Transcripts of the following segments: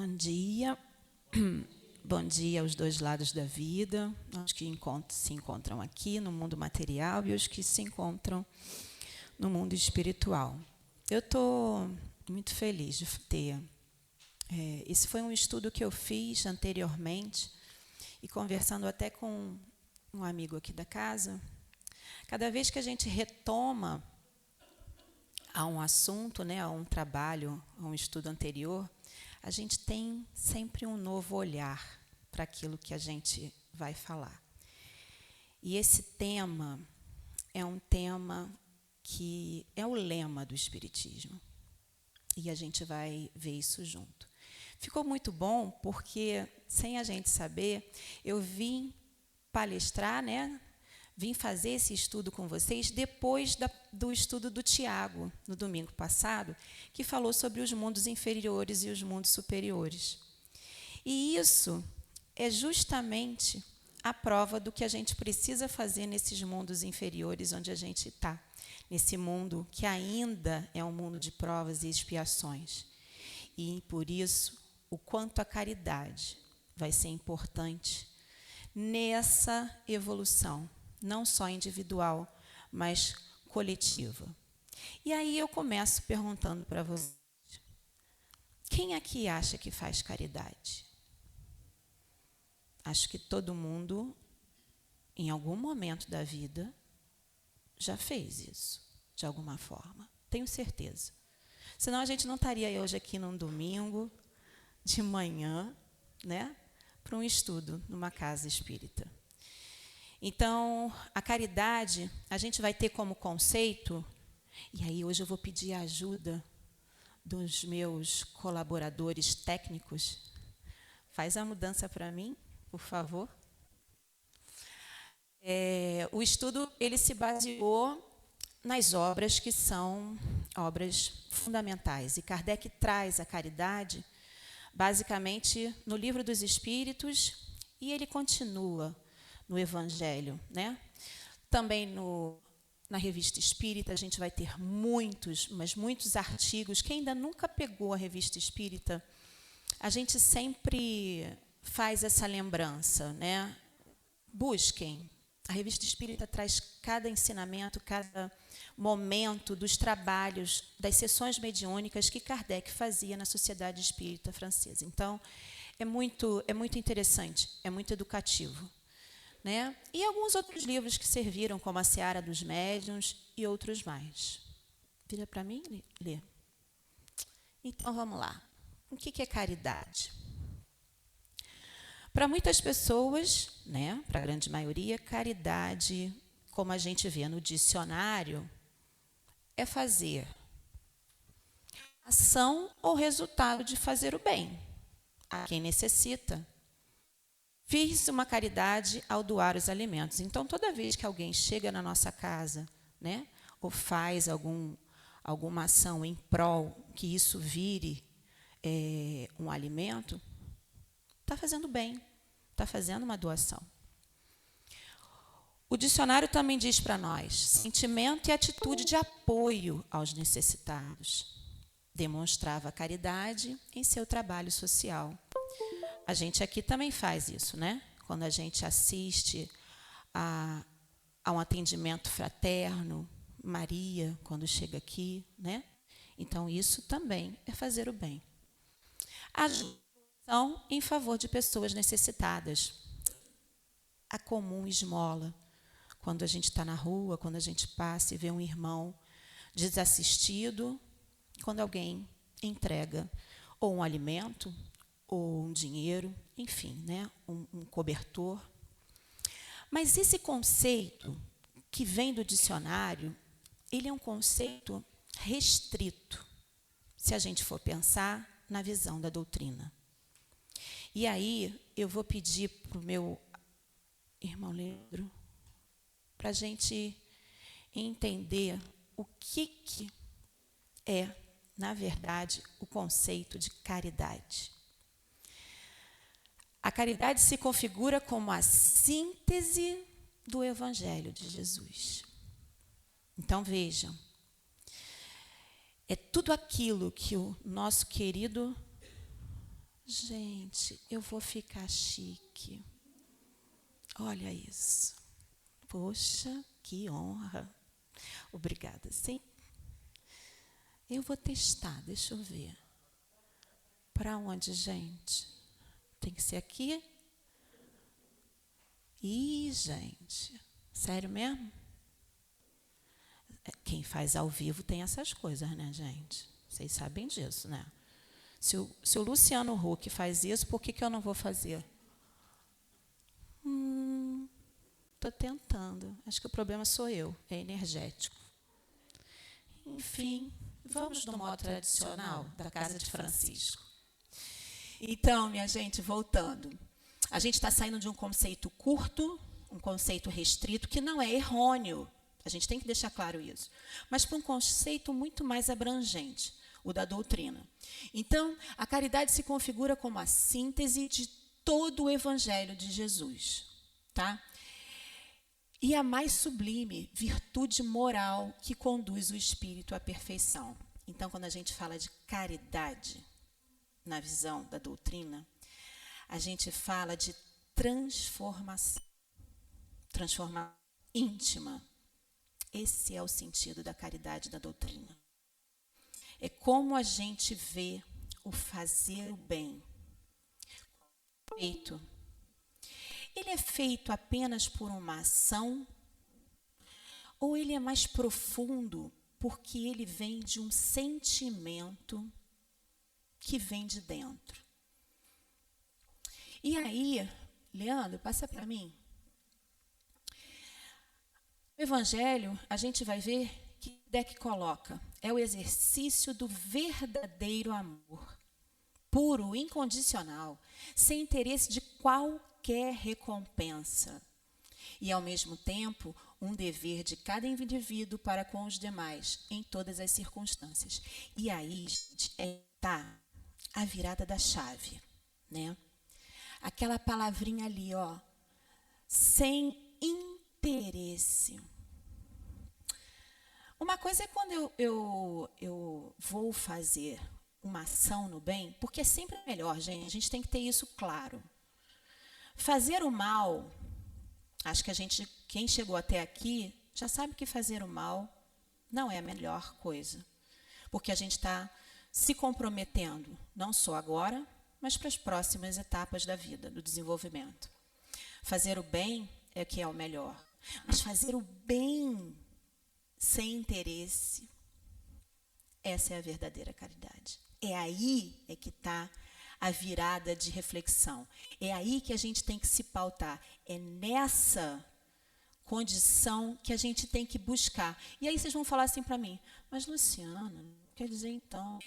Bom dia. Bom dia aos dois lados da vida, aos que se encontram aqui no mundo material e os que se encontram no mundo espiritual. Eu estou muito feliz de ter. Esse foi um estudo que eu fiz anteriormente e conversando até com um amigo aqui da casa. Cada vez que a gente retoma a um assunto, a um trabalho, a um estudo anterior, a gente tem sempre um novo olhar para aquilo que a gente vai falar. E esse tema é um tema que é o lema do Espiritismo. E a gente vai ver isso junto. Ficou muito bom porque, sem a gente saber, eu vim palestrar, vim fazer esse estudo com vocês depois do estudo do Tiago, no domingo passado, que falou sobre os mundos inferiores e os mundos superiores. E isso é justamente a prova do que a gente precisa fazer nesses mundos inferiores onde a gente está, nesse mundo que ainda é um mundo de provas e expiações. E, por isso, o quanto a caridade vai ser importante nessa evolução, não só individual, mas coletiva. E aí eu começo perguntando para vocês, quem aqui acha que faz caridade? Acho que todo mundo, em algum momento da vida, já fez isso, de alguma forma. Tenho certeza. Senão a gente não estaria hoje aqui num domingo, de manhã, para um estudo numa casa espírita. Então, a caridade, a gente vai ter como conceito, e aí hoje eu vou pedir a ajuda dos meus colaboradores técnicos. Faz a mudança para mim, por favor. O estudo ele se baseou nas obras que são obras fundamentais. E Kardec traz a caridade, basicamente, no Livro dos Espíritos, e ele continua no Evangelho. Também na Revista Espírita, a gente vai ter muitos artigos. Quem ainda nunca pegou a Revista Espírita, a gente sempre faz essa lembrança. Busquem. A Revista Espírita traz cada ensinamento, cada momento dos trabalhos, das sessões mediúnicas que Kardec fazia na Sociedade Espírita Francesa. Então, é muito interessante, é muito educativo. E alguns outros livros que serviram, como A Seara dos Médiuns e outros mais. Vira para mim, Lê. Então, vamos lá. O que é caridade? Para muitas pessoas, para a grande maioria, caridade, como a gente vê no dicionário, é fazer ação ou resultado de fazer o bem a quem necessita. Fiz uma caridade ao doar os alimentos. Então, toda vez que alguém chega na nossa casa, ou faz alguma ação em prol que isso vire um alimento, está fazendo bem, está fazendo uma doação. O dicionário também diz para nós, sentimento e atitude de apoio aos necessitados. Demonstrava caridade em seu trabalho social. A gente aqui também faz isso, Quando a gente assiste a um atendimento fraterno, Maria, quando chega aqui, Então, isso também é fazer o bem. Ação em favor de pessoas necessitadas. A comum esmola. Quando a gente está na rua, quando a gente passa e vê um irmão desassistido, quando alguém entrega ou um alimento, ou um dinheiro, enfim, um cobertor. Mas esse conceito que vem do dicionário, ele é um conceito restrito, se a gente for pensar na visão da doutrina. E aí, eu vou pedir para o meu irmão Leandro, para a gente entender o que é, na verdade, o conceito de caridade. A caridade se configura como a síntese do Evangelho de Jesus. Então, vejam, é tudo aquilo que o nosso querido Gente, eu vou ficar chique. Olha isso. Poxa, que honra. Obrigada, sim. Eu vou testar, deixa eu ver. Para onde, gente? Tem que ser aqui? Ih, gente, sério mesmo? Quem faz ao vivo tem essas coisas, né, gente? Vocês sabem disso, né? Se o Luciano Huck faz isso, por que eu não vou fazer? Estou tentando. Acho que o problema sou eu, é energético. Enfim, vamos no modo tradicional da casa de Francisco. Então, minha gente, voltando. A gente está saindo de um conceito curto, um conceito restrito, que não é errôneo. A gente tem que deixar claro isso. Mas para um conceito muito mais abrangente, o da doutrina. Então, a caridade se configura como a síntese de todo o evangelho de Jesus. Tá? E a mais sublime virtude moral que conduz o espírito à perfeição. Então, quando a gente fala de caridade, na visão da doutrina, a gente fala de transformação íntima. Esse é o sentido da caridade da doutrina. É como a gente vê o fazer o bem. Feito. Ele é feito apenas por uma ação ou ele é mais profundo porque ele vem de um sentimento que vem de dentro? E aí, Leandro, passa para mim. O Evangelho, a gente vai ver que é que coloca. É o exercício do verdadeiro amor, puro, incondicional, sem interesse de qualquer recompensa. E, ao mesmo tempo, um dever de cada indivíduo para com os demais, em todas as circunstâncias. E aí está a virada da chave, né? Aquela palavrinha ali, ó, sem interesse. Uma coisa é quando eu vou fazer uma ação no bem, porque é sempre melhor, gente, a gente tem que ter isso claro. Fazer o mal, acho que quem chegou até aqui, já sabe que fazer o mal não é a melhor coisa. Porque a gente está se comprometendo, não só agora, mas para as próximas etapas da vida, do desenvolvimento. Fazer o bem é que é o melhor. Mas fazer o bem sem interesse, essa é a verdadeira caridade. É aí que está a virada de reflexão. É aí que a gente tem que se pautar. É nessa condição que a gente tem que buscar. E aí vocês vão falar assim para mim, mas Luciana, quer dizer então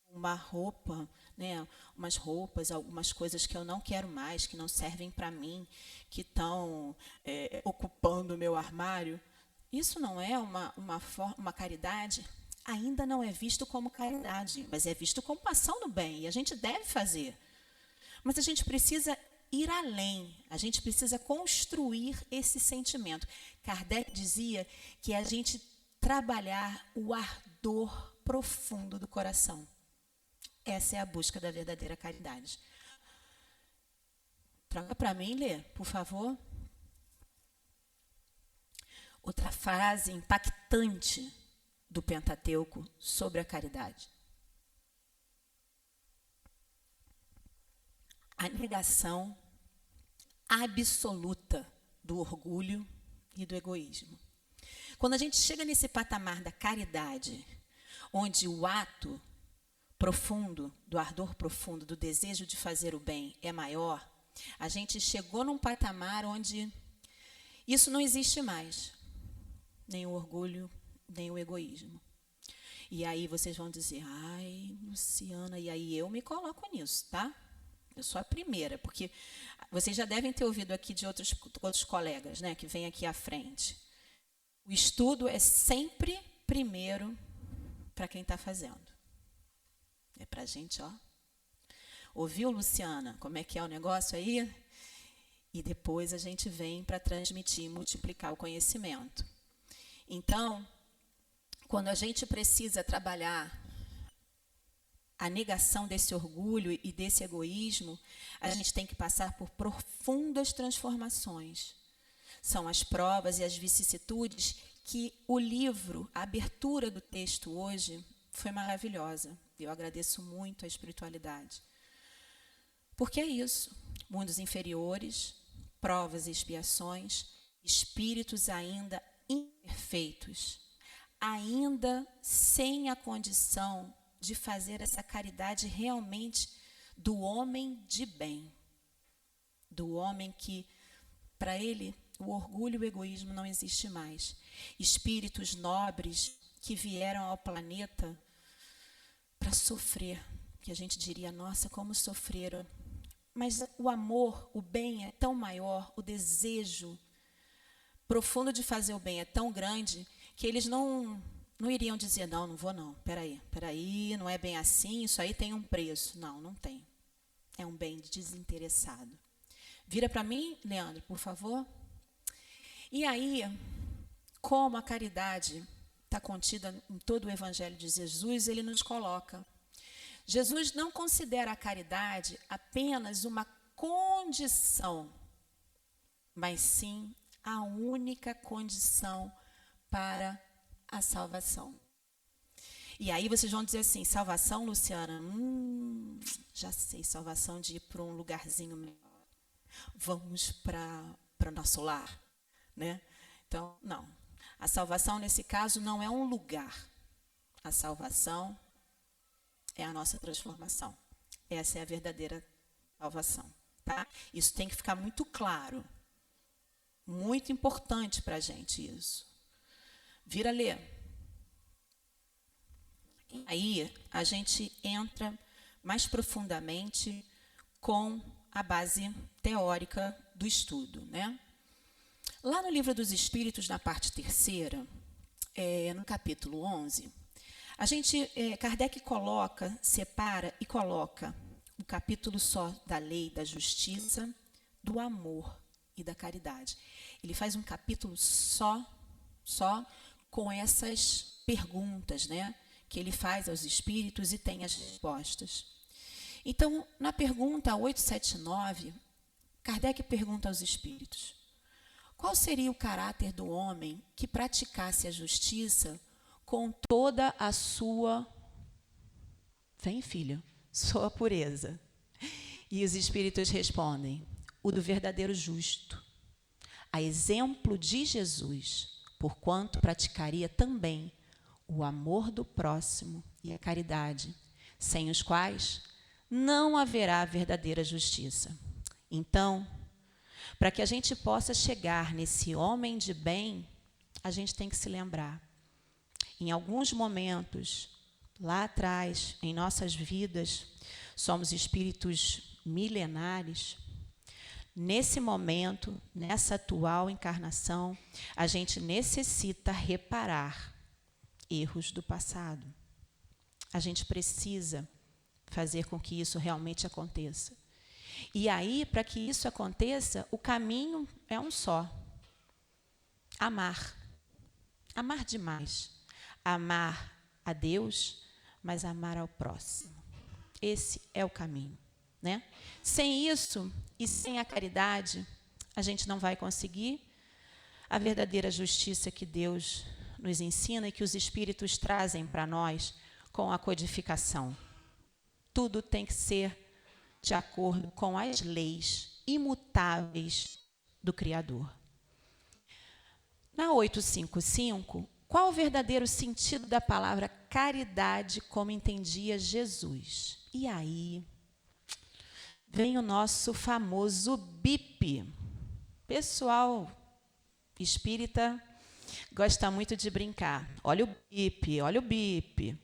uma roupa, né, umas roupas, algumas coisas que eu não quero mais, que não servem para mim, que estão ocupando o meu armário, isso não é uma caridade? Ainda não é visto como caridade, mas é visto como ação do bem, e a gente deve fazer. Mas a gente precisa ir além, a gente precisa construir esse sentimento. Kardec dizia que é a gente trabalhar o ardor profundo do coração. Essa é a busca da verdadeira caridade. Troca para mim, Lê, por favor. Outra frase impactante do Pentateuco sobre a caridade. A negação absoluta do orgulho e do egoísmo. Quando a gente chega nesse patamar da caridade, onde o ato profundo, do ardor profundo, do desejo de fazer o bem é maior, a gente chegou num patamar onde isso não existe mais. Nem o orgulho, nem o egoísmo. E aí vocês vão dizer, ai, Luciana, e aí eu me coloco nisso, tá? Eu sou a primeira, porque vocês já devem ter ouvido aqui de outros colegas, né, que vêm aqui à frente. O estudo é sempre primeiro para quem está fazendo. É para a gente, ó. Ouviu, Luciana, como é que é o negócio aí? E depois a gente vem para transmitir, multiplicar o conhecimento. Então, quando a gente precisa trabalhar a negação desse orgulho e desse egoísmo, a gente tem que passar por profundas transformações. São as provas e as vicissitudes que o livro, a abertura do texto hoje, foi maravilhosa. Eu agradeço muito a espiritualidade. Porque é isso, mundos inferiores, provas e expiações, espíritos ainda imperfeitos, ainda sem a condição de fazer essa caridade realmente do homem de bem, do homem que, para ele, o orgulho e o egoísmo não existe mais. Espíritos nobres que vieram ao planeta para sofrer, que a gente diria, nossa, como sofreram. Mas o amor, o bem é tão maior, o desejo profundo de fazer o bem é tão grande que eles não iriam dizer, não vou não, peraí, não é bem assim, isso aí tem um preço. Não, não tem. É um bem desinteressado. Vira para mim, Leandro, por favor. E aí, como a caridade está contida em todo o Evangelho de Jesus, ele nos coloca. Jesus não considera a caridade apenas uma condição, mas sim a única condição para a salvação. E aí vocês vão dizer assim, salvação, Luciana? Já sei, salvação de ir para um lugarzinho melhor. Vamos para o nosso lar, né? Então, não. A salvação, nesse caso, não é um lugar. A salvação é a nossa transformação. Essa é a verdadeira salvação, tá? Isso tem que ficar muito claro. Muito importante para a gente isso. Vira ler. Aí a gente entra mais profundamente com a base teórica do estudo, né? Lá no Livro dos Espíritos, na parte 3ª, no capítulo 11, Kardec separa e coloca um capítulo só da lei, da justiça, do amor e da caridade. Ele faz um capítulo só com essas perguntas, né, que ele faz aos espíritos e tem as respostas. Então, na pergunta 879, Kardec pergunta aos espíritos: qual seria o caráter do homem que praticasse a justiça com toda a sua, sua pureza? E os espíritos respondem: o do verdadeiro justo, a exemplo de Jesus, porquanto praticaria também o amor do próximo e a caridade, sem os quais não haverá verdadeira justiça. Então, para que a gente possa chegar nesse homem de bem, a gente tem que se lembrar. Em alguns momentos, lá atrás, em nossas vidas, somos espíritos milenares. Nesse momento, nessa atual encarnação, a gente necessita reparar erros do passado. A gente precisa fazer com que isso realmente aconteça. E aí, para que isso aconteça, o caminho é um só: amar. Amar demais. Amar a Deus, mas amar ao próximo. Esse é o caminho, né? Sem isso e sem a caridade, a gente não vai conseguir a verdadeira justiça que Deus nos ensina e que os espíritos trazem para nós com a codificação. Tudo tem que ser de acordo com as leis imutáveis do Criador. Na 855, qual o verdadeiro sentido da palavra caridade como entendia Jesus? E aí vem o nosso famoso BIP. Pessoal espírita gosta muito de brincar. Olha o BIP, olha o BIP.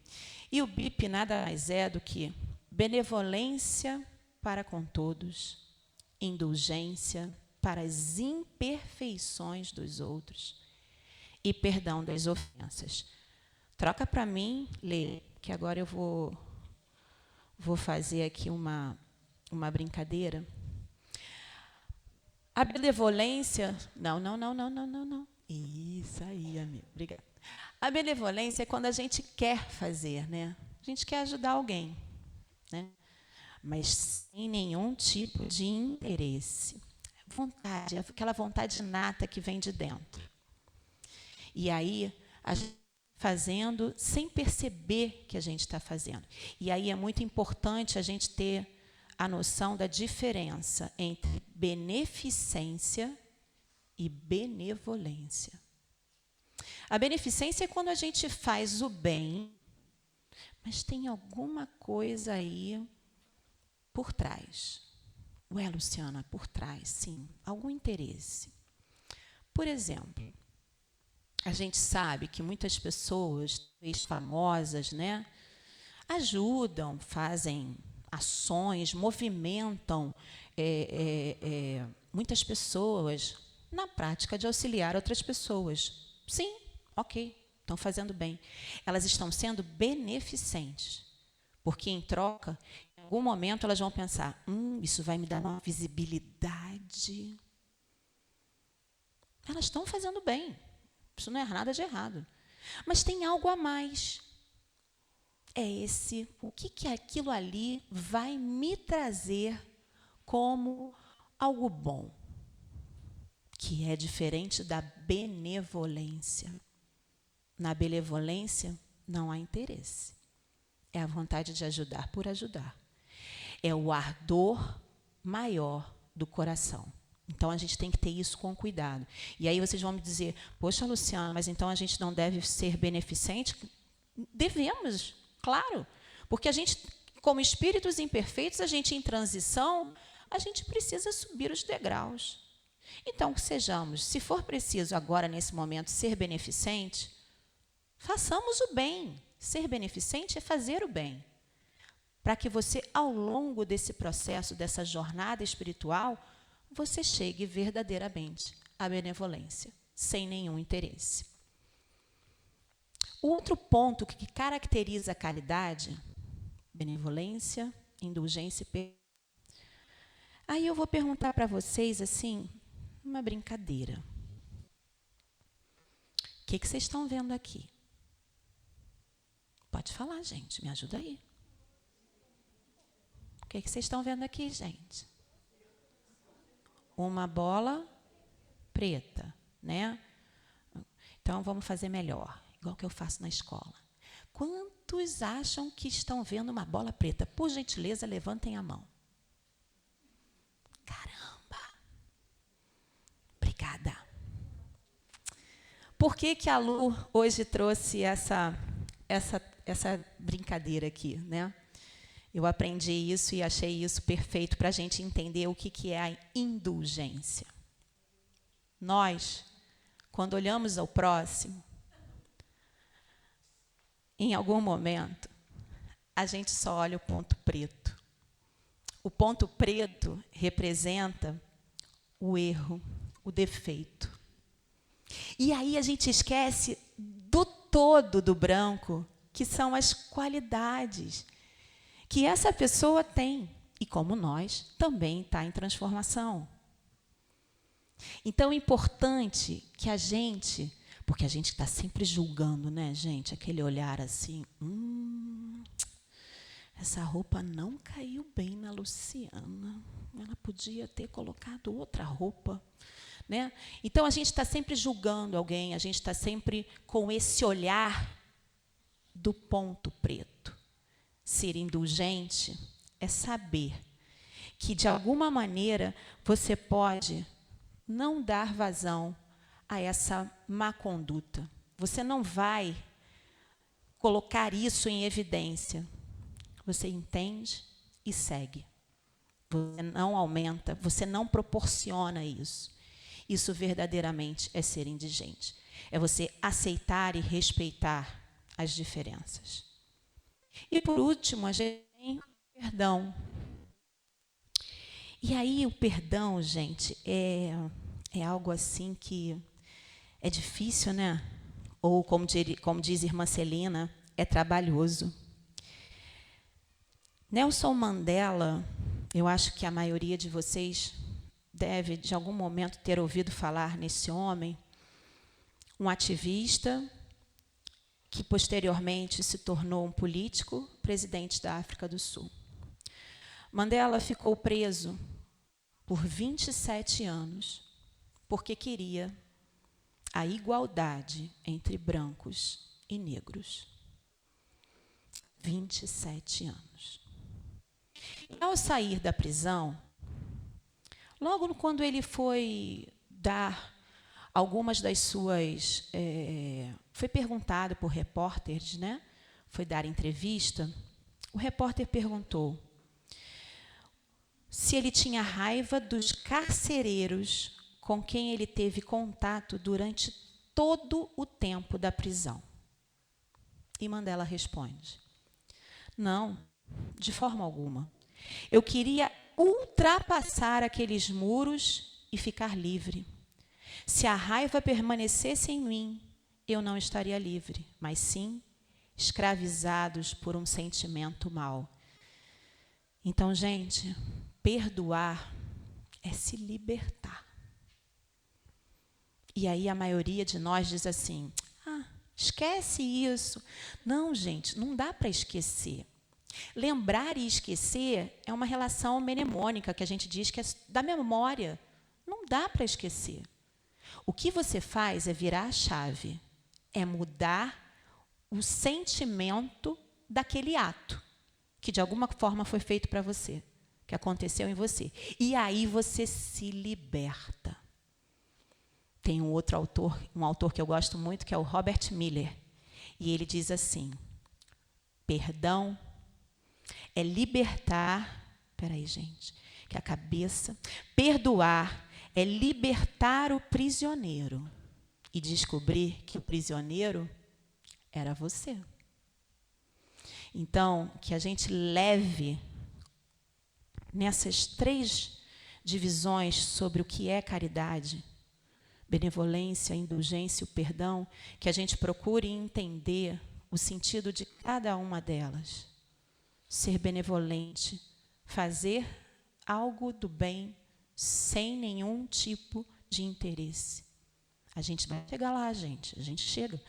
E o BIP nada mais é do que benevolência para com todos, indulgência para as imperfeições dos outros e perdão das ofensas. Troca para mim, Lê, que agora eu vou fazer aqui uma brincadeira. A benevolência... Não. Isso aí, amigo. Obrigada. A benevolência é quando a gente quer fazer, né? A gente quer ajudar alguém. né? Mas sem nenhum tipo de interesse. Vontade, aquela vontade inata que vem de dentro. E aí, a gente fazendo sem perceber que a gente está fazendo. E aí é muito importante a gente ter a noção da diferença entre beneficência e benevolência. A beneficência é quando a gente faz o bem, mas tem alguma coisa aí por trás. Ué, Luciana, por trás, sim, algum interesse. Por exemplo, a gente sabe que muitas pessoas, talvez famosas, né, ajudam, fazem ações, movimentam muitas pessoas na prática de auxiliar outras pessoas. Sim, ok, estão fazendo bem. Elas estão sendo beneficentes, porque em troca, em algum momento elas vão pensar, isso vai me dar uma visibilidade. Elas estão fazendo bem. Isso não é nada de errado. Mas tem algo a mais. O que aquilo ali vai me trazer como algo bom, que é diferente da benevolência. Na benevolência não há interesse. É a vontade de ajudar por ajudar. É o ardor maior do coração. Então, a gente tem que ter isso com cuidado. E aí vocês vão me dizer, poxa, Luciana, mas então a gente não deve ser beneficente? Devemos, claro. Porque a gente, como espíritos imperfeitos, a gente em transição, a gente precisa subir os degraus. Então, sejamos, se for preciso agora, nesse momento, ser beneficente, façamos o bem. Ser beneficente é fazer o bem. Para que você, ao longo desse processo, dessa jornada espiritual, você chegue verdadeiramente à benevolência, sem nenhum interesse. O outro ponto que caracteriza a caridade, benevolência, indulgência e perdão. Aí eu vou perguntar para vocês, assim, uma brincadeira. O que vocês estão vendo aqui? Pode falar, gente, me ajuda aí. O que vocês estão vendo aqui, gente? Uma bola preta, né? Então, vamos fazer melhor, igual que eu faço na escola. Quantos acham que estão vendo uma bola preta? Por gentileza, levantem a mão. Caramba! Obrigada. Por que a Lu hoje trouxe essa brincadeira aqui, né? Eu aprendi isso e achei isso perfeito para a gente entender o que é a indulgência. Nós, quando olhamos ao próximo, em algum momento, a gente só olha o ponto preto. O ponto preto representa o erro, o defeito. E aí a gente esquece do todo do branco, que são as qualidades que essa pessoa tem, e como nós, também está em transformação. Então, é importante que a gente, porque a gente está sempre julgando, né, gente? Aquele olhar assim, essa roupa não caiu bem na Luciana, ela podia ter colocado outra roupa, né? Então, a gente está sempre julgando alguém, a gente está sempre com esse olhar do ponto preto. Ser indulgente é saber que, de alguma maneira, você pode não dar vazão a essa má conduta. Você não vai colocar isso em evidência. Você entende e segue. Você não aumenta, você não proporciona isso. Isso verdadeiramente é ser indigente. É você aceitar e respeitar as diferenças. E, por último, a gente tem o perdão. E aí, o perdão, gente, é algo assim que é difícil, né? Ou, como diz irmã Celina, é trabalhoso. Nelson Mandela, eu acho que a maioria de vocês deve, de algum momento, ter ouvido falar nesse homem, um ativista que posteriormente se tornou um político, presidente da África do Sul. Mandela ficou preso por 27 anos porque queria a igualdade entre brancos e negros. 27 anos. E ao sair da prisão, logo quando ele foi dar algumas das suas... foi perguntado por repórteres, né? Foi dar entrevista. O repórter perguntou se ele tinha raiva dos carcereiros com quem ele teve contato durante todo o tempo da prisão. E Mandela responde: não, de forma alguma. Eu queria ultrapassar aqueles muros e ficar livre. Se a raiva permanecesse em mim, eu não estaria livre, mas sim escravizados por um sentimento mau. Então, gente, perdoar é se libertar. E aí a maioria de nós diz assim: esquece isso. Não, gente, não dá para esquecer. Lembrar e esquecer é uma relação mnemônica que a gente diz que é da memória. Não dá para esquecer. O que você faz é virar a chave, é mudar o sentimento daquele ato que de alguma forma foi feito para você, que aconteceu em você. E aí você se liberta. Tem um autor que eu gosto muito, que é o Robert Miller. E ele diz assim: perdão é libertar... Peraí, gente, que a cabeça... Perdoar é libertar o prisioneiro e descobrir que o prisioneiro era você. Então, que a gente leve nessas 3 divisões sobre o que é caridade, benevolência, indulgência, o perdão, que a gente procure entender o sentido de cada uma delas. Ser benevolente, fazer algo do bem sem nenhum tipo de interesse. A gente vai chegar lá, gente. A gente chega.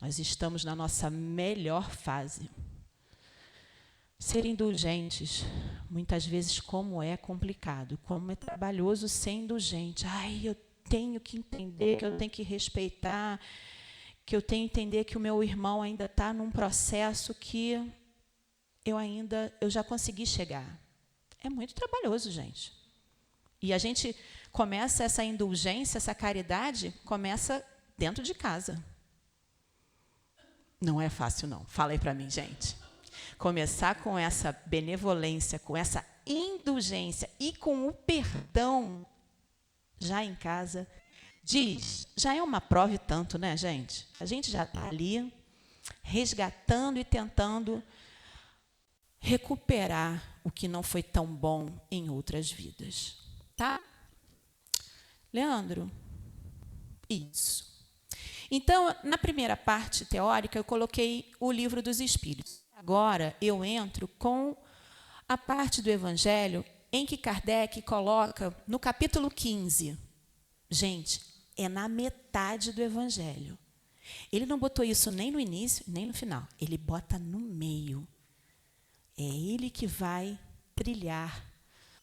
Nós estamos na nossa melhor fase. Ser indulgentes, muitas vezes, como é complicado, como é trabalhoso ser indulgente. Eu tenho que entender, que eu tenho que respeitar, que eu tenho que entender que o meu irmão ainda está num processo que eu já consegui chegar. É muito trabalhoso, gente. E a gente começa essa indulgência, essa caridade, começa dentro de casa. Não é fácil, não. Fala aí para mim, gente. Começar com essa benevolência, com essa indulgência e com o perdão já em casa, já é uma prova e tanto, né, gente? A gente já está ali resgatando e tentando recuperar o que não foi tão bom em outras vidas. Tá? Leandro? Isso. Então, na primeira parte teórica, eu coloquei o Livro dos Espíritos. Agora, eu entro com a parte do Evangelho em que Kardec coloca no capítulo 15. Gente, é na metade do Evangelho. Ele não botou isso nem no início, nem no final. Ele bota no meio. É ele que vai trilhar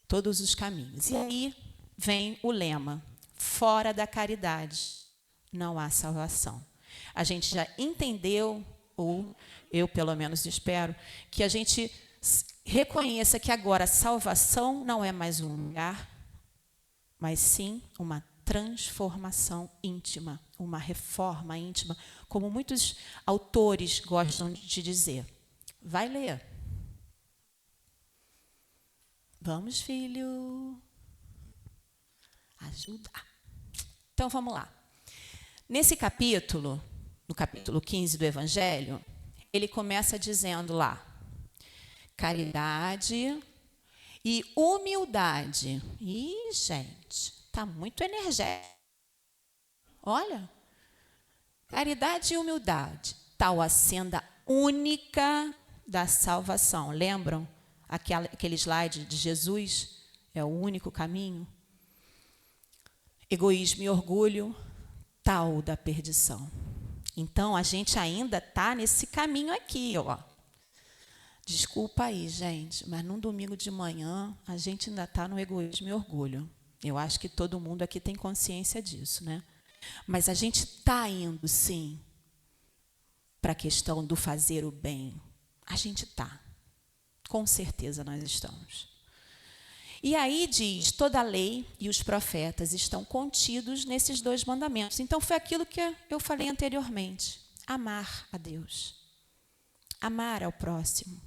todos os caminhos. E aí vem o lema: fora da caridade não há salvação. A gente já entendeu, ou eu pelo menos espero, que a gente reconheça que agora a salvação não é mais um lugar, mas sim uma transformação íntima, uma reforma íntima, como muitos autores gostam de dizer. Vai ler. Vamos, filho. Ajuda. Então, vamos lá. Nesse capítulo, no capítulo 15 do Evangelho, ele começa dizendo lá: caridade e humildade. Ih, gente, está muito energético. Olha, caridade e humildade, tal a senda única da salvação. Lembram aquele slide de Jesus? É o único caminho. Egoísmo e orgulho, tal da perdição. Então, a gente ainda está nesse caminho aqui, ó. Desculpa aí, gente, mas num domingo de manhã a gente ainda está no egoísmo e orgulho. Eu acho que todo mundo aqui tem consciência disso, né? Mas a gente está indo, sim, para a questão do fazer o bem. A gente está. Com certeza nós estamos. E aí diz, toda a lei e os profetas estão contidos nesses 2 mandamentos. Então foi aquilo que eu falei anteriormente. Amar a Deus. Amar ao próximo.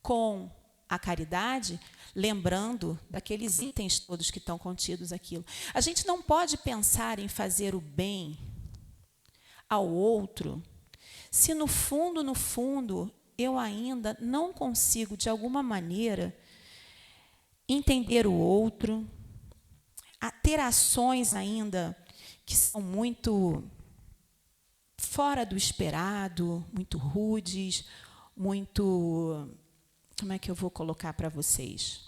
Com a caridade, lembrando daqueles itens todos que estão contidos aquilo. A gente não pode pensar em fazer o bem ao outro se no fundo, eu ainda não consigo, de alguma maneira, entender o outro, ter ações ainda que são muito fora do esperado, muito rudes, muito... Como é que eu vou colocar para vocês?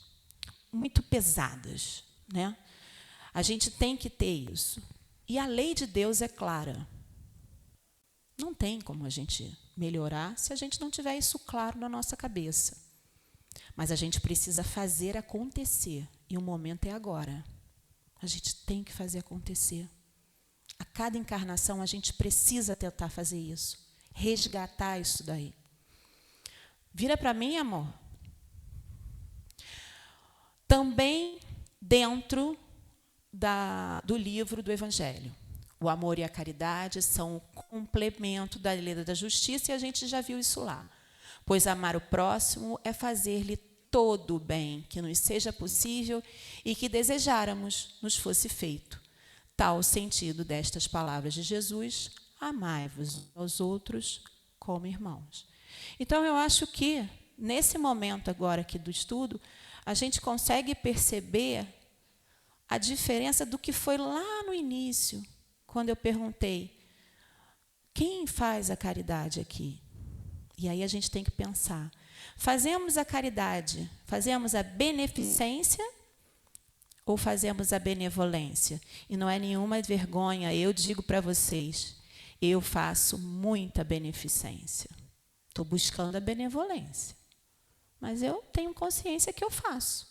Muito pesadas, né? A gente tem que ter isso. E a lei de Deus é clara. Não tem como a gente melhorar se a gente não tiver isso claro na nossa cabeça. Mas a gente precisa fazer acontecer. E o momento é agora. A gente tem que fazer acontecer. A cada encarnação a gente precisa tentar fazer isso. Resgatar isso daí. Vira para mim, amor. Também dentro do livro do Evangelho. O amor e a caridade são o complemento da lei da justiça e a gente já viu isso lá. Pois amar o próximo é fazer-lhe todo o bem que nos seja possível e que desejáramos nos fosse feito. Tal o sentido destas palavras de Jesus: amai-vos aos outros como irmãos. Então, eu acho que, nesse momento agora aqui do estudo, a gente consegue perceber a diferença do que foi lá no início, quando eu perguntei, quem faz a caridade aqui? E aí a gente tem que pensar, fazemos a caridade, fazemos a beneficência ou fazemos a benevolência? E não é nenhuma vergonha, eu digo para vocês, eu faço muita beneficência. Estou buscando a benevolência. Mas eu tenho consciência que eu faço.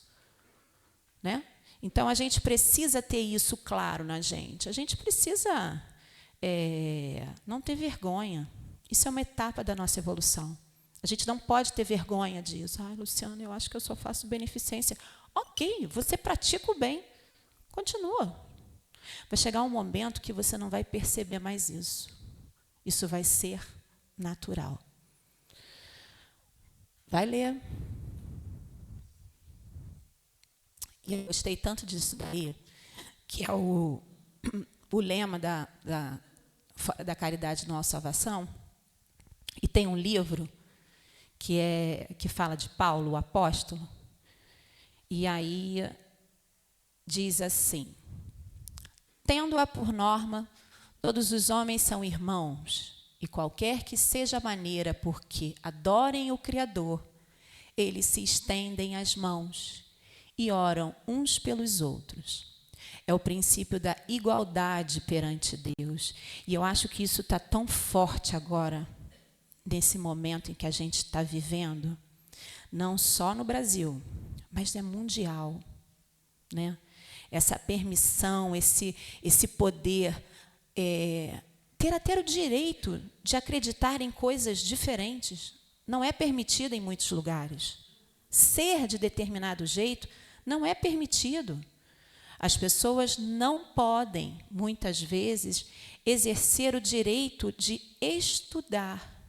Né? Então, a gente precisa ter isso claro na gente. A gente precisa não ter vergonha. Isso é uma etapa da nossa evolução. A gente não pode ter vergonha disso. Luciana, eu acho que eu só faço beneficência. Ok, você pratica o bem. Continua. Vai chegar um momento que você não vai perceber mais isso. Isso vai ser natural. Vai ler. E eu gostei tanto disso daí, que é o lema da Caridade Nossa Salvação. E tem um livro que fala de Paulo, o apóstolo. E aí diz assim: tendo-a por norma, todos os homens são irmãos, e qualquer que seja a maneira por que adorem o Criador, eles se estendem as mãos e oram uns pelos outros. É o princípio da igualdade perante Deus. E eu acho que isso está tão forte agora, nesse momento em que a gente está vivendo, não só no Brasil, mas é mundial. Né? Essa permissão, esse poder, ter até o direito de acreditar em coisas diferentes, não é permitido em muitos lugares. Ser de determinado jeito não é permitido. As pessoas não podem, muitas vezes, exercer o direito de estudar,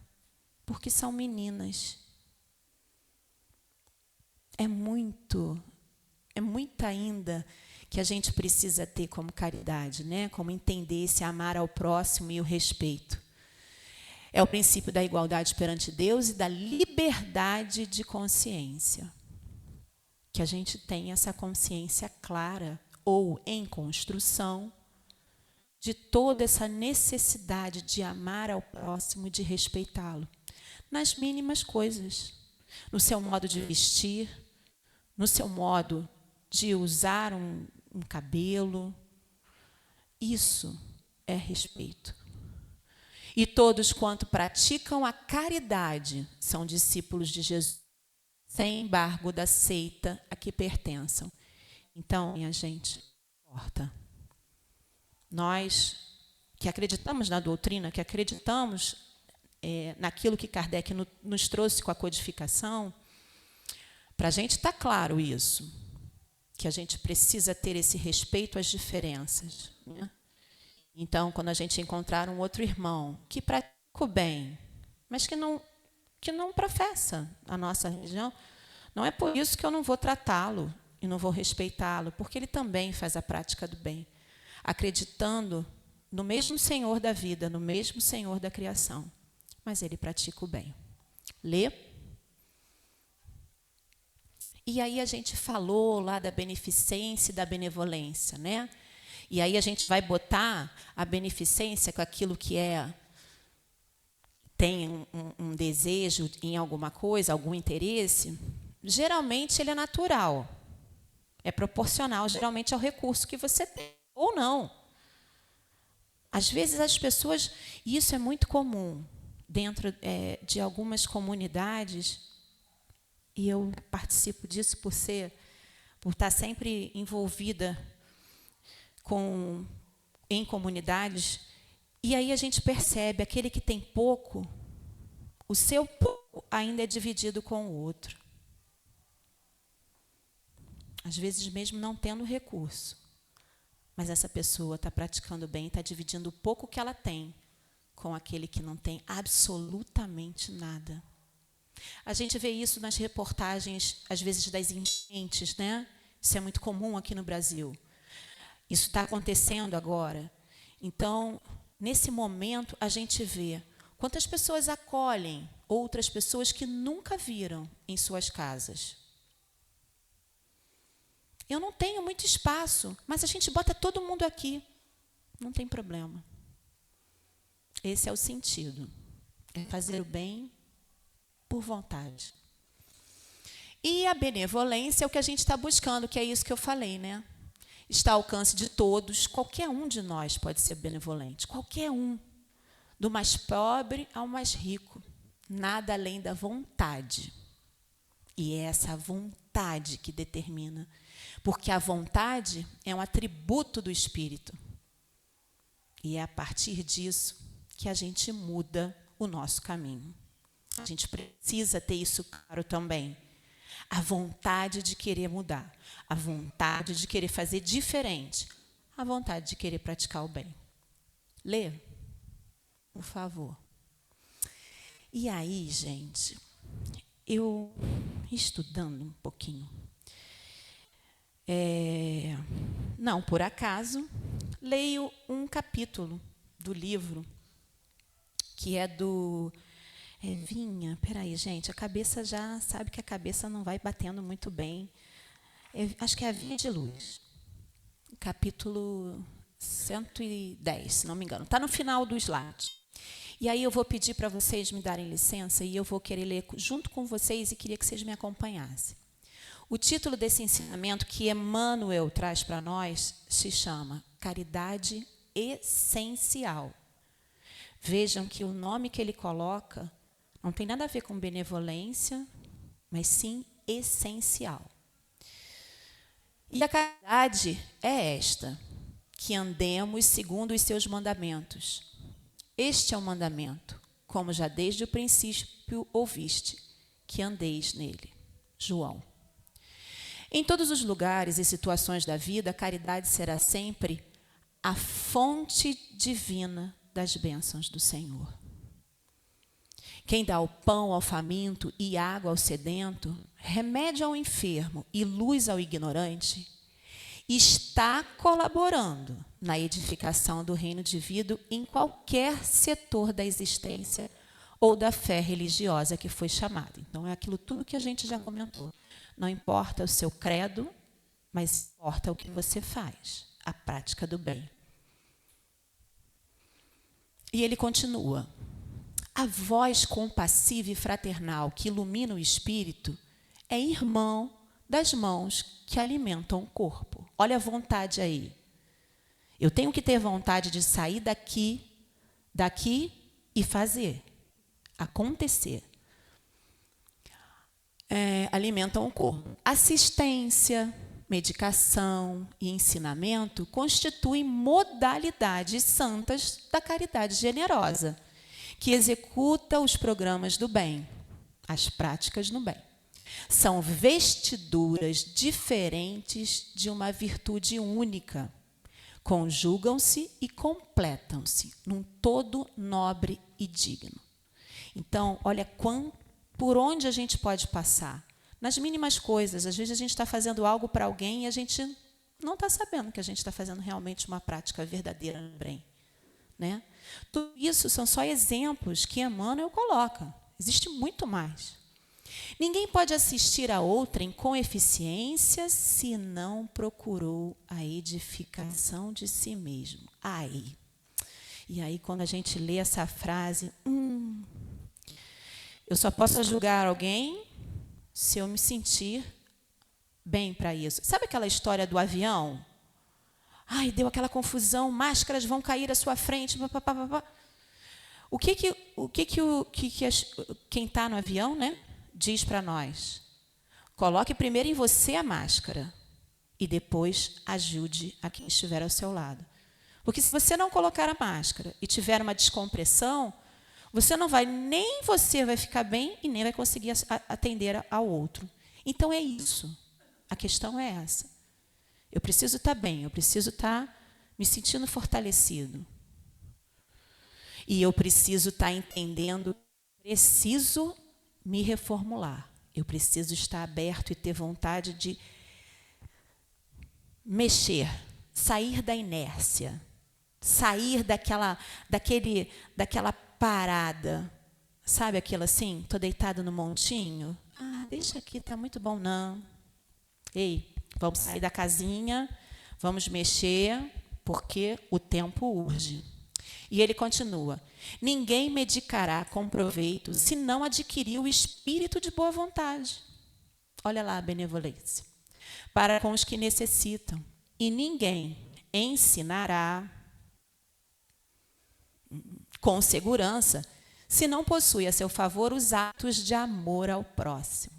porque são meninas. É muito ainda que a gente precisa ter como caridade, né? Como entender esse amar ao próximo e o respeito. É o princípio da igualdade perante Deus e da liberdade de consciência. Que a gente tenha essa consciência clara ou em construção de toda essa necessidade de amar ao próximo e de respeitá-lo. Nas mínimas coisas. No seu modo de vestir, no seu modo de usar um cabelo. Isso é respeito. E todos quanto praticam a caridade são discípulos de Jesus, sem embargo da seita a que pertençam. Então, minha gente, importa. Nós que acreditamos na doutrina, que acreditamos naquilo que Kardec nos trouxe com a codificação, para a gente está claro isso, que a gente precisa ter esse respeito às diferenças, né? Então, quando a gente encontrar um outro irmão que pratica o bem, mas que não professa a nossa religião, não é por isso que eu não vou tratá-lo e não vou respeitá-lo, porque ele também faz a prática do bem, acreditando no mesmo Senhor da vida, no mesmo Senhor da criação, mas ele pratica o bem. Lê. E aí a gente falou lá da beneficência e da benevolência, né? E aí a gente vai botar a beneficência com aquilo que tem um desejo em alguma coisa, algum interesse. Geralmente ele é natural, é proporcional geralmente ao recurso que você tem, ou não. Às vezes as pessoas, e isso é muito comum dentro de algumas comunidades, e eu participo disso por estar sempre envolvida em comunidades, e aí a gente percebe, aquele que tem pouco, o seu pouco ainda é dividido com o outro. Às vezes mesmo não tendo recurso, mas essa pessoa está praticando bem, está dividindo o pouco que ela tem com aquele que não tem absolutamente nada. A gente vê isso nas reportagens, às vezes, das enchentes, né? Isso é muito comum aqui no Brasil. Isso está acontecendo agora. Então, nesse momento, a gente vê quantas pessoas acolhem outras pessoas que nunca viram em suas casas. Eu não tenho muito espaço, mas a gente bota todo mundo aqui. Não tem problema. Esse é o sentido. É fazer o bem por vontade. E a benevolência é o que a gente está buscando, que é isso que eu falei, né? Está ao alcance de todos, qualquer um de nós pode ser benevolente, qualquer um, do mais pobre ao mais rico, nada além da vontade. E é essa vontade que determina, porque a vontade é um atributo do Espírito. E é a partir disso que a gente muda o nosso caminho. A gente precisa ter isso claro também. A vontade de querer mudar, a vontade de querer fazer diferente, a vontade de querer praticar o bem. Lê, por favor. E aí, gente, eu estudando um pouquinho, não por acaso, leio um capítulo do livro que é do Vinha, peraí, gente, a cabeça já sabe que a cabeça não vai batendo muito bem. Acho que é a Vinha de Luz, capítulo 110, se não me engano. Está no final do slide. E aí eu vou pedir para vocês me darem licença e eu vou querer ler junto com vocês e queria que vocês me acompanhassem. O título desse ensinamento que Emmanuel traz para nós se chama Caridade Essencial. Vejam que o nome que ele coloca não tem nada a ver com benevolência, mas sim essencial. E a caridade é esta, que andemos segundo os seus mandamentos. Este é o mandamento, como já desde o princípio ouviste, que andeis nele. João. Em todos os lugares e situações da vida, a caridade será sempre a fonte divina das bênçãos do Senhor. Quem dá o pão ao faminto e água ao sedento, remédio ao enfermo e luz ao ignorante, está colaborando na edificação do reino divino em qualquer setor da existência ou da fé religiosa que foi chamada. Então, é aquilo tudo que a gente já comentou. Não importa o seu credo, mas importa o que você faz, a prática do bem. E ele continua. A voz compassiva e fraternal que ilumina o espírito é irmão das mãos que alimentam o corpo. Olha a vontade aí. Eu tenho que ter vontade de sair daqui e fazer acontecer. Alimentam o corpo. Assistência, medicação e ensinamento constituem modalidades santas da caridade generosa, que executa os programas do bem, as práticas no bem. São vestiduras diferentes de uma virtude única. Conjugam-se e completam-se num todo nobre e digno. Então, olha por onde a gente pode passar. Nas mínimas coisas. Às vezes a gente está fazendo algo para alguém e a gente não está sabendo que a gente está fazendo realmente uma prática verdadeira no bem. Né? Tudo isso são só exemplos que Emmanuel coloca. Existe muito mais. Ninguém pode assistir a outrem com eficiência se não procurou a edificação de si mesmo. Aí. E aí, quando a gente lê essa frase, eu só posso julgar alguém se eu me sentir bem para isso. Sabe aquela história do avião? Ai, deu aquela confusão, máscaras vão cair à sua frente. Quem está no avião, né, diz para nós? Coloque primeiro em você a máscara e depois ajude a quem estiver ao seu lado. Porque se você não colocar a máscara e tiver uma descompressão, nem você vai ficar bem e nem vai conseguir atender ao outro. Então é isso. A questão é essa. Eu preciso estar bem, eu preciso estar me sentindo fortalecido. E eu preciso estar entendendo, preciso me reformular. Eu preciso estar aberto e ter vontade de mexer, sair da inércia, sair daquela parada. Sabe aquilo assim? Estou deitado no montinho. Deixa aqui, está muito bom. Não. Ei, vamos sair da casinha, vamos mexer, porque o tempo urge. E ele continua: ninguém medicará com proveito se não adquirir o espírito de boa vontade. Olha lá a benevolência. Para com os que necessitam. E ninguém ensinará com segurança se não possui a seu favor os atos de amor ao próximo.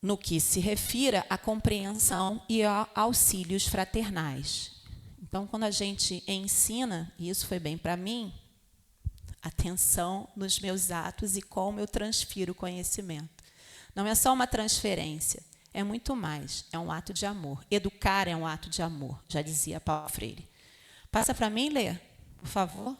No que se refira à compreensão e a auxílios fraternais. Então, quando a gente ensina, e isso foi bem para mim, atenção nos meus atos e como eu transfiro o conhecimento. Não é só uma transferência, é muito mais, é um ato de amor. Educar é um ato de amor, já dizia Paulo Freire. Passa para mim, Lê, por favor.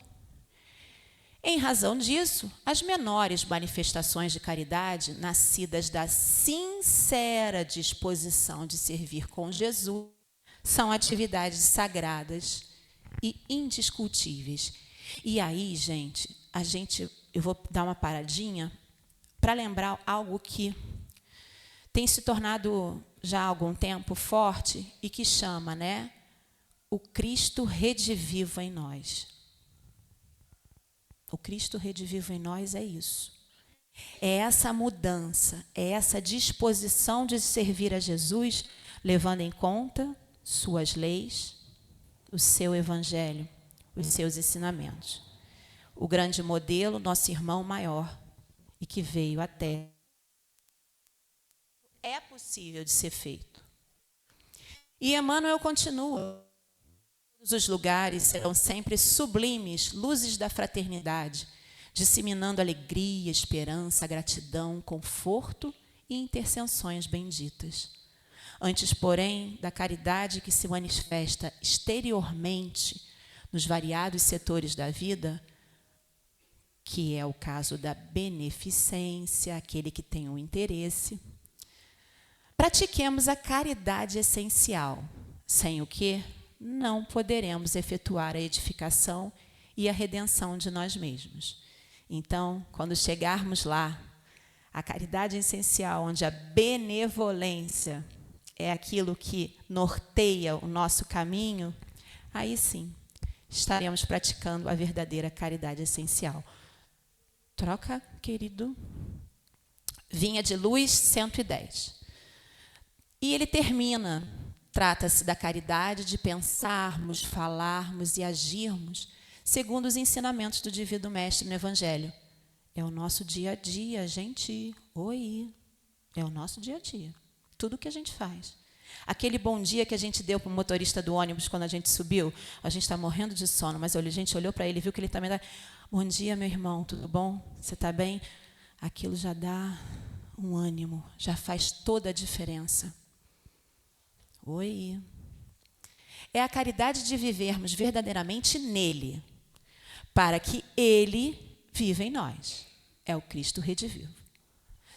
Em razão disso, as menores manifestações de caridade, nascidas da sincera disposição de servir com Jesus, são atividades sagradas e indiscutíveis. E aí, gente, eu vou dar uma paradinha para lembrar algo que tem se tornado já há algum tempo forte e que chama, né, o Cristo redivivo em nós. O Cristo redivivo em nós é isso. É essa mudança, é essa disposição de servir a Jesus, levando em conta suas leis, o seu evangelho, os seus ensinamentos. O grande modelo, nosso irmão maior, e que veio até. É possível de ser feito. E Emmanuel continua. Todos os lugares serão sempre sublimes luzes da fraternidade, disseminando alegria, esperança, gratidão, conforto e intercessões benditas. Antes, porém, da caridade que se manifesta exteriormente nos variados setores da vida, que é o caso da beneficência, aquele que tem um interesse, pratiquemos a caridade essencial, sem o que não poderemos efetuar a edificação e a redenção de nós mesmos. Então, quando chegarmos lá, a caridade essencial, onde a benevolência é aquilo que norteia o nosso caminho, aí sim, estaremos praticando a verdadeira caridade essencial. Troca, querido. Vinha de Luz 110. E ele termina, trata-se da caridade de pensarmos, falarmos e agirmos segundo os ensinamentos do Divino Mestre no Evangelho. É o nosso dia a dia, gente. Oi. É o nosso dia a dia. Tudo que a gente faz. Aquele bom dia que a gente deu para o motorista do ônibus quando a gente subiu, a gente está morrendo de sono, mas a gente olhou para ele e viu que ele também está... Bom dia, meu irmão, tudo bom? Você está bem? Aquilo já dá um ânimo, já faz toda a diferença. Oi. É a caridade de vivermos verdadeiramente nele, para que ele viva em nós. É o Cristo redivivo.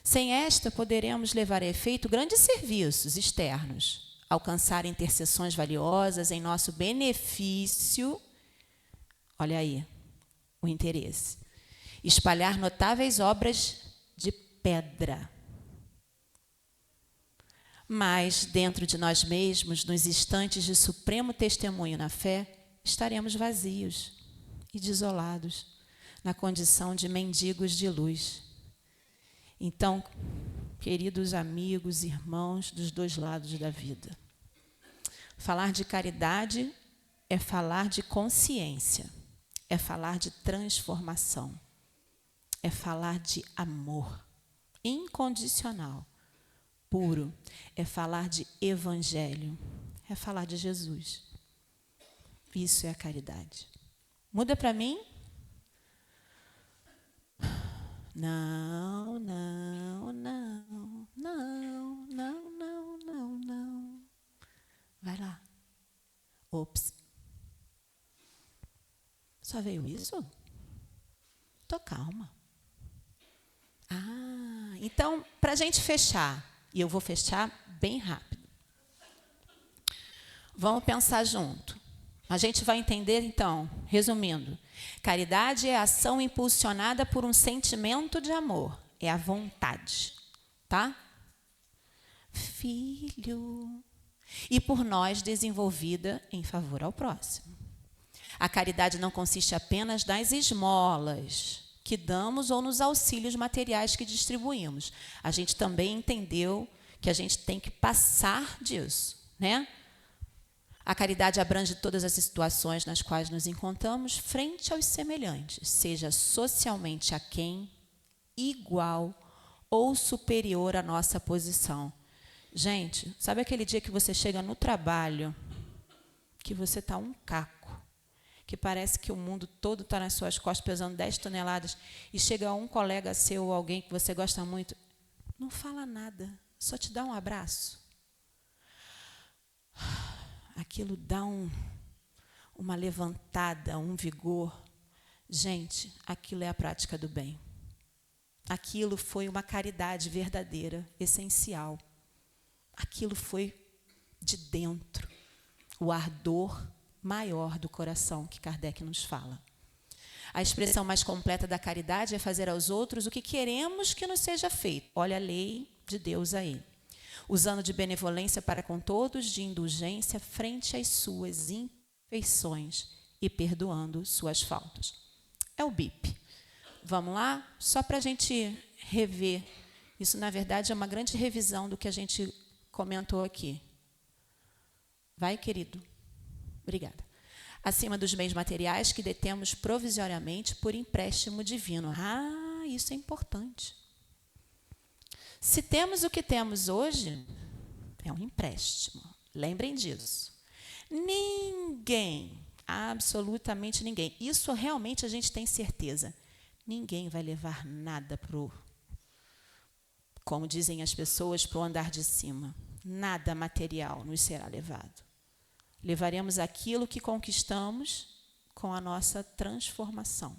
Sem esta, poderemos levar a efeito grandes serviços externos, alcançar intercessões valiosas em nosso benefício. Olha aí, o interesse. Espalhar notáveis obras de pedra. Mas, dentro de nós mesmos, nos instantes de supremo testemunho na fé, estaremos vazios e desolados, na condição de mendigos de luz. Então, queridos amigos, irmãos dos dois lados da vida, falar de caridade é falar de consciência, é falar de transformação, é falar de amor incondicional, puro, é falar de evangelho, é falar de Jesus. Isso é a caridade. Muda para mim? Não, não, não, não, não, não, não, não. Vai lá. Ops. Só veio isso? Tô calma. Então, para a gente fechar, e eu vou fechar bem rápido. Vamos pensar junto. A gente vai entender, então, resumindo. Caridade é a ação impulsionada por um sentimento de amor. É a vontade, tá? Filho. E por nós desenvolvida em favor ao próximo. A caridade não consiste apenas nas esmolas que damos ou nos auxílios materiais que distribuímos. A gente também entendeu que a gente tem que passar disso, né? A caridade abrange todas as situações nas quais nos encontramos frente aos semelhantes, seja socialmente aquém, igual ou superior à nossa posição. Gente, sabe aquele dia que você chega no trabalho, que você está um caco, que parece que o mundo todo está nas suas costas pesando 10 toneladas, e chega um colega seu ou alguém que você gosta muito, não fala nada, só te dá um abraço. Aquilo dá uma levantada, um vigor. Gente, aquilo é a prática do bem. Aquilo foi uma caridade verdadeira, essencial. Aquilo foi de dentro, o ardor maior do coração que Kardec nos fala. A expressão mais completa da caridade é fazer aos outros o que queremos que nos seja feito. Olha a lei de Deus aí. Usando de benevolência para com todos, de indulgência frente às suas imperfeições e perdoando suas faltas. É o BIP. Vamos lá? Só para a gente rever. Isso, na verdade, é uma grande revisão do que a gente comentou aqui. Vai, querido? Obrigada. Acima dos bens materiais que detemos provisoriamente por empréstimo divino. Isso é importante. Se temos o que temos hoje, é um empréstimo. Lembrem disso. Ninguém, absolutamente ninguém, isso realmente a gente tem certeza, ninguém vai levar nada como dizem as pessoas, para o andar de cima. Nada material nos será levado. Levaremos aquilo que conquistamos com a nossa transformação.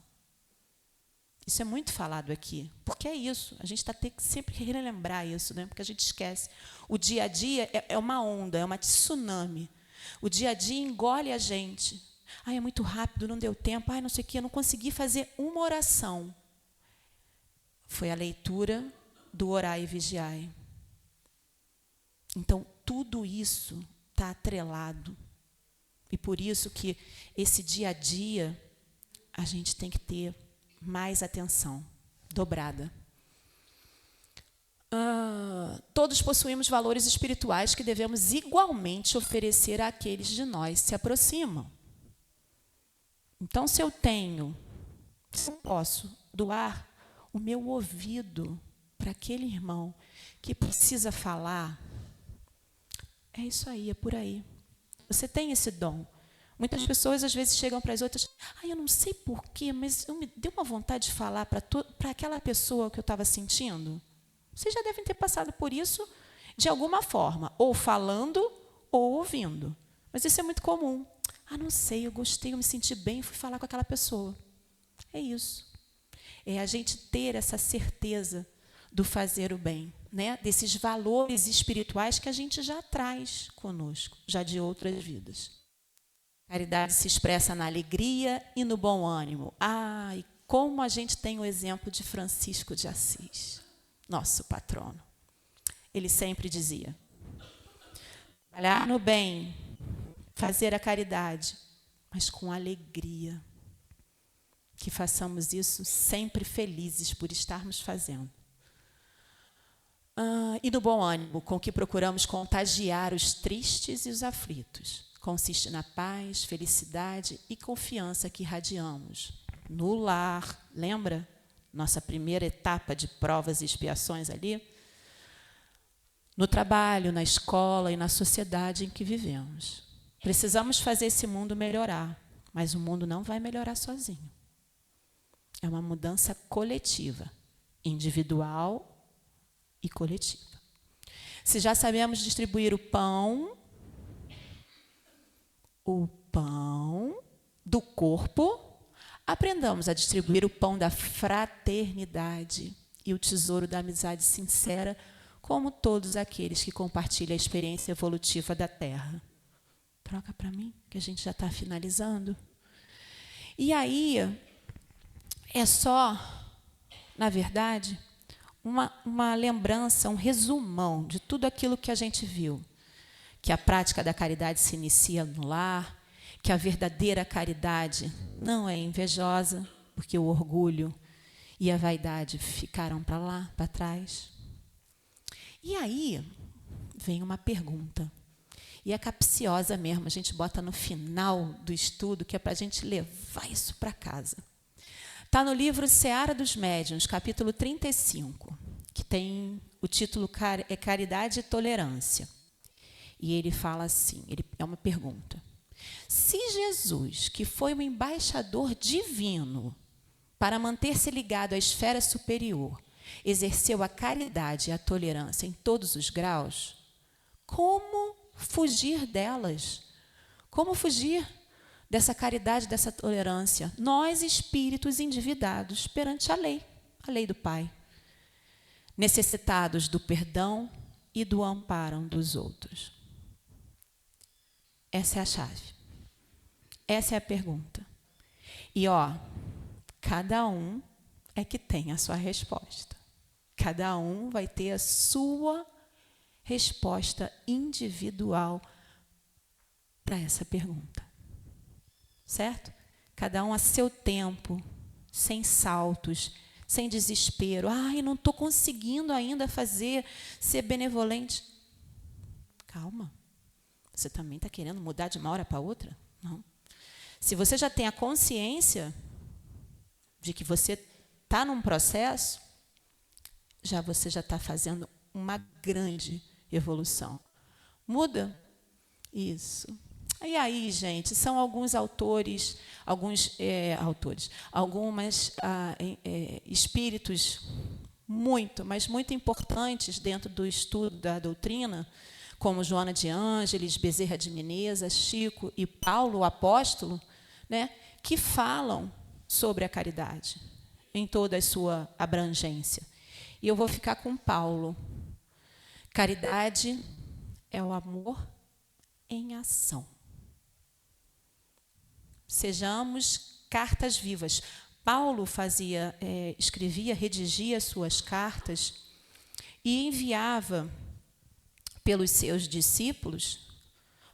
Isso é muito falado aqui, porque é isso. A gente tem que sempre relembrar isso, né? Porque a gente esquece. O dia a dia é uma onda, é uma tsunami. O dia a dia engole a gente. É muito rápido, não deu tempo. Não sei o quê, eu não consegui fazer uma oração. Foi a leitura do Orai e Vigiai. Então, tudo isso está atrelado. E por isso que esse dia a dia a gente tem que ter mais atenção, dobrada. Todos possuímos valores espirituais que devemos igualmente oferecer àqueles de nós que se aproximam. Então, se eu posso doar o meu ouvido para aquele irmão que precisa falar, é isso aí, é por aí. Você tem esse dom. Muitas pessoas, às vezes, chegam para as outras, eu não sei porquê, mas me deu uma vontade de falar para aquela pessoa que eu estava sentindo. Vocês já devem ter passado por isso de alguma forma, ou falando ou ouvindo. Mas isso é muito comum. Não sei, eu gostei, eu me senti bem, fui falar com aquela pessoa. É isso. É a gente ter essa certeza do fazer o bem, né? Desses valores espirituais que a gente já traz conosco, já de outras vidas. Caridade se expressa na alegria e no bom ânimo. E como a gente tem o exemplo de Francisco de Assis, nosso patrono. Ele sempre dizia: trabalhar no bem, fazer a caridade, mas com alegria. Que façamos isso sempre felizes por estarmos fazendo. E no bom ânimo, com que procuramos contagiar os tristes e os aflitos. Consiste na paz, felicidade e confiança que irradiamos. No lar, lembra? Nossa primeira etapa de provas e expiações ali. No trabalho, na escola e na sociedade em que vivemos. Precisamos fazer esse mundo melhorar, mas o mundo não vai melhorar sozinho. É uma mudança coletiva, individual e coletiva. Se já sabemos distribuir o pão do corpo, aprendamos a distribuir o pão da fraternidade e o tesouro da amizade sincera, como todos aqueles que compartilham a experiência evolutiva da Terra. Troca para mim, que a gente já está finalizando. E aí, é só, na verdade, uma lembrança, um resumão de tudo aquilo que a gente viu. Que a prática da caridade se inicia no lar, que a verdadeira caridade não é invejosa, porque o orgulho e a vaidade ficaram para lá, para trás. E aí vem uma pergunta, e é capciosa mesmo, a gente bota no final do estudo, que é para a gente levar isso para casa. Está no livro Seara dos Médiuns, capítulo 35, que tem o título Caridade e Tolerância. E ele fala assim, é uma pergunta. Se Jesus, que foi um embaixador divino para manter-se ligado à esfera superior, exerceu a caridade e a tolerância em todos os graus, como fugir delas? Como fugir dessa caridade, dessa tolerância? Nós, espíritos endividados perante a lei do Pai, necessitados do perdão e do amparo dos outros. Essa é a chave. Essa é a pergunta. E, cada um é que tem a sua resposta. Cada um vai ter a sua resposta individual para essa pergunta. Certo? Cada um a seu tempo, sem saltos, sem desespero. Não estou conseguindo ainda ser benevolente. Calma. Você também está querendo mudar de uma hora para outra? Não. Se você já tem a consciência de que você está num processo, você já está fazendo uma grande evolução. Muda? Isso. E aí, gente, são alguns autores, espíritos mas muito importantes dentro do estudo da doutrina, como Joana de Ângeles, Bezerra de Menezes, Chico e Paulo, o apóstolo, né, que falam sobre a caridade em toda a sua abrangência. E eu vou ficar com Paulo. Caridade é o amor em ação. Sejamos cartas vivas. Paulo escrevia, redigia suas cartas e enviava pelos seus discípulos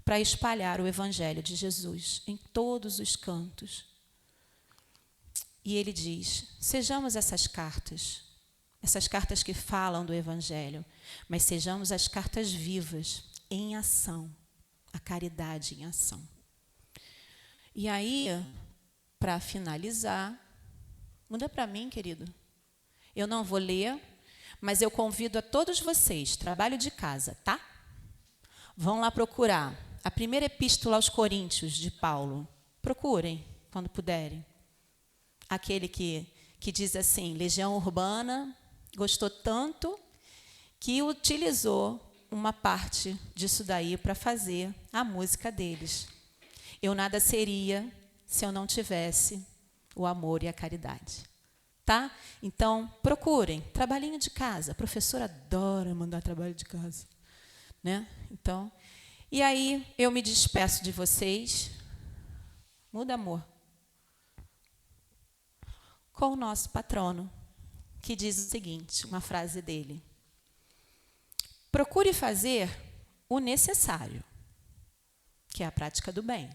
para espalhar o Evangelho de Jesus em todos os cantos. E ele diz, sejamos essas cartas que falam do Evangelho, mas sejamos as cartas vivas, em ação, a caridade em ação. E aí, para finalizar, muda para mim, querido. Eu não vou ler, mas eu convido a todos vocês, trabalho de casa, tá? Vão lá procurar a primeira epístola aos Coríntios de Paulo. Procurem, quando puderem. Aquele que diz assim, Legião Urbana gostou tanto que utilizou uma parte disso daí para fazer a música deles. Eu nada seria se eu não tivesse o amor e a caridade. Tá? Então, procurem. Trabalhinho de casa. A professora adora mandar trabalho de casa. Né? Então, e aí eu me despeço de vocês. Muda, amor. Com o nosso patrono, que diz o seguinte, uma frase dele. Procure fazer o necessário, que é a prática do bem.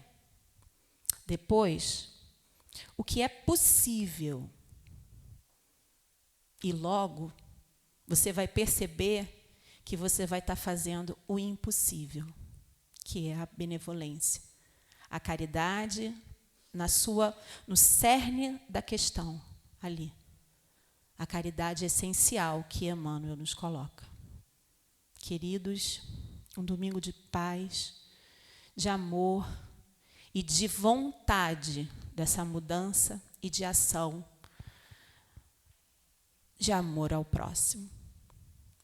Depois, o que é possível. E logo, você vai perceber que você vai estar fazendo o impossível, que é a benevolência. A caridade no cerne da questão, ali. A caridade essencial que Emmanuel nos coloca. Queridos, um domingo de paz, de amor e de vontade dessa mudança e de ação de amor ao próximo.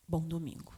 Bom domingo.